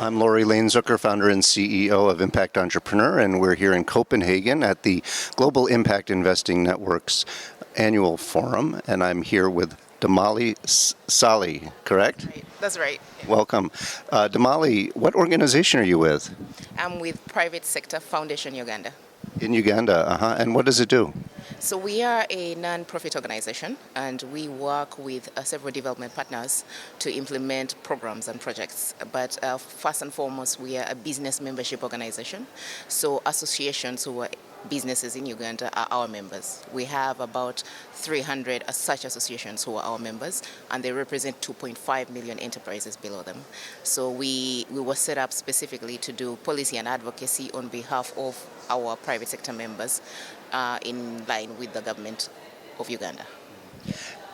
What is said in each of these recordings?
I'm Laurie Lane Zucker, founder and CEO of Impact Entrepreneur, and we're here in Copenhagen at the Global Impact Investing Network's annual forum, and I'm here with Damali Ssali, correct? Right. That's right. Welcome. Damali, what organization are you with? I'm with Private Sector Foundation Uganda. In Uganda, and what does it do? So we are a non-profit organization, and we work with several development partners to implement programs and projects. But first and foremost, we are a business membership organization. So associations who are businesses in Uganda are our members. We have about 300 such associations who are our members, and they represent 2.5 million enterprises below them. So we were set up specifically to do policy and advocacy on behalf of our private sector members in line with the government of Uganda.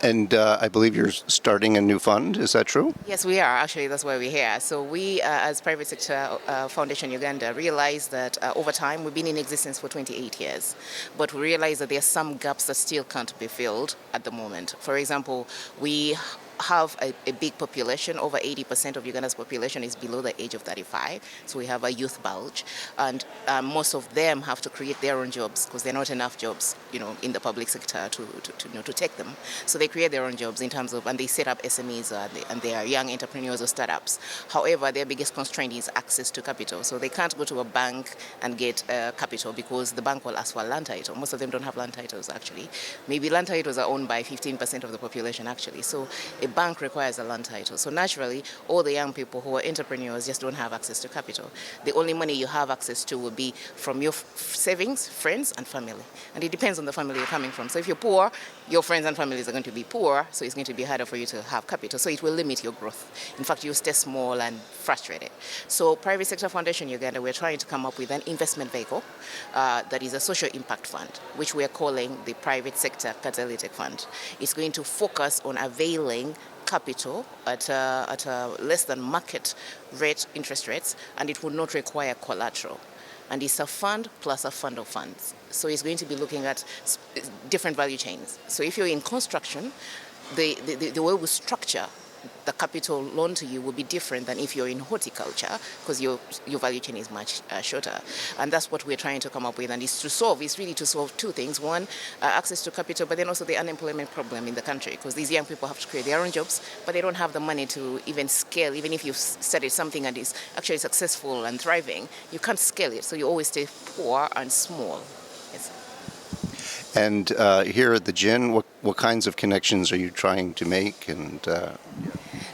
And I believe you're starting a new fund, is that true? Yes, we are. Actually, that's why we're here. So we, as Private Sector Foundation Uganda, realized that over time, we've been in existence for 28 years, but we realized that there are some gaps that still can't be filled at the moment. For example, we have a big population. Over 80% of Uganda's population is below the age of 35, so we have a youth bulge, and most of them have to create their own jobs because there are not enough jobs, in the public sector to take them. So they create their own jobs in terms of, and they set up SMEs and they are young entrepreneurs or startups. However, their biggest constraint is access to capital. So they can't go to a bank and get capital because the bank will ask for a land title. Most of them don't have land titles actually. Maybe land titles are owned by 15% of the population actually. So a bank requires a land title. So naturally, all the young people who are entrepreneurs just don't have access to capital. The only money you have access to will be from your savings, friends, and family. And it depends on the family you're coming from. So if you're poor, your friends and families are going to be poor, so it's going to be harder for you to have capital. So it will limit your growth. In fact, you'll stay small and frustrated. So Private Sector Foundation Uganda, we're trying to come up with an investment vehicle that is a social impact fund, which we are calling the Private Sector Catalytic Fund. It's going to focus on availing capital at a less than market rate interest rates, and it will not require collateral. And it's a fund plus a fund of funds. So it's going to be looking at different value chains. So if you're in construction, the way we structure the capital loan to you will be different than if you're in horticulture because your value chain is much shorter. And that's what we're trying to come up with. And it's really to solve two things. One, access to capital, but then also the unemployment problem in the country because these young people have to create their own jobs, but they don't have the money to even scale. Even if you've studied something and is actually successful and thriving, you can't scale it. So you always stay poor and small. Yes. And here at the GIIN, what kinds of connections are you trying to make?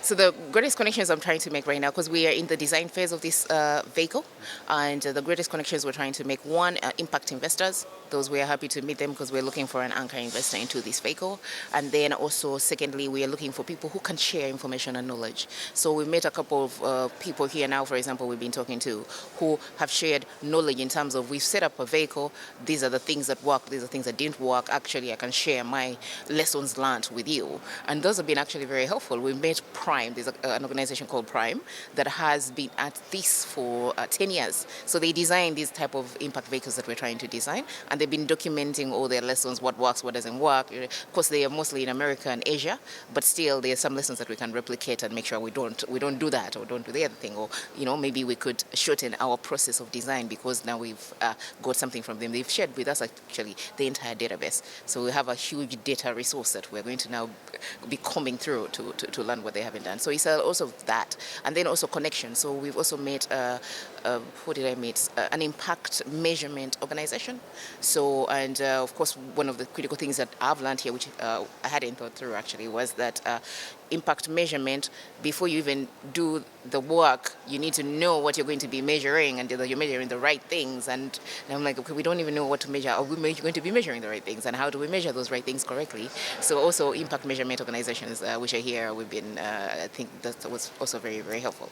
So the greatest connections I'm trying to make right now, because we are in the design phase of this vehicle, and the greatest connections we're trying to make, one, impact investors. Those we are happy to meet them because we're looking for an anchor investor into this vehicle. And then also, secondly, we are looking for people who can share information and knowledge. So we met a couple of people here now, for example, we've been talking to, who have shared knowledge in terms of we've set up a vehicle, these are the things that work, these are the things that didn't work. Actually, I can share my lessons learned with you. And those have been actually very helpful. We've met Prime, there's an organization called Prime that has been at this for 10 years. So they design these type of impact vehicles that we're trying to design, and they've been documenting all their lessons, what works, what doesn't work. Of course, they are mostly in America and Asia, but still there are some lessons that we can replicate and make sure we don't do that or don't do the other thing, or maybe we could shorten our process of design because now we've got something from them. They've shared with us actually the entire database, so we have a huge data resource that we're going to now be combing through to learn what they haven't done. So it's also that, and then also connection. So we've also made who did I meet? An impact measurement organization. So, and of course, one of the critical things that I've learned here, which I hadn't thought through actually, was that impact measurement, before you even do the work, you need to know what you're going to be measuring and that you're measuring the right things. And I'm like, okay, we don't even know what to measure. Are we going to be measuring the right things? And how do we measure those right things correctly? So also impact measurement organizations, which are here, we've been, I think that was also very, very helpful.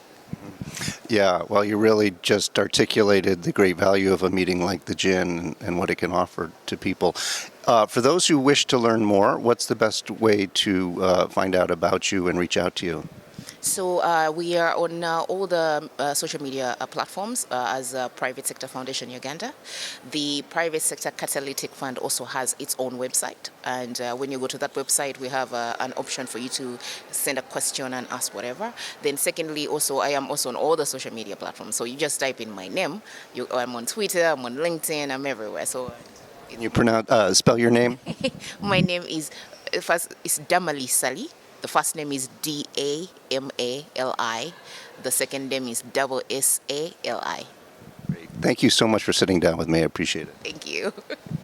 Yeah, well, you really just articulated the great value of a meeting like the GIIN and what it can offer to people. For those who wish to learn more, what's the best way to find out about you and reach out to you? So we are on all the social media platforms as a private sector foundation Uganda. The private sector catalytic fund also has its own website, and when you go to that website, we have an option for you to send a question and ask whatever. Then secondly, also I am also on all the social media platforms. So you just type in my name. I'm on Twitter, I'm on LinkedIn, I'm everywhere. So Can you spell your name? my name is first is Damali Ssali. The first name is Damali. The second name is Ssali. Great. Thank you so much for sitting down with me. I appreciate it. Thank you.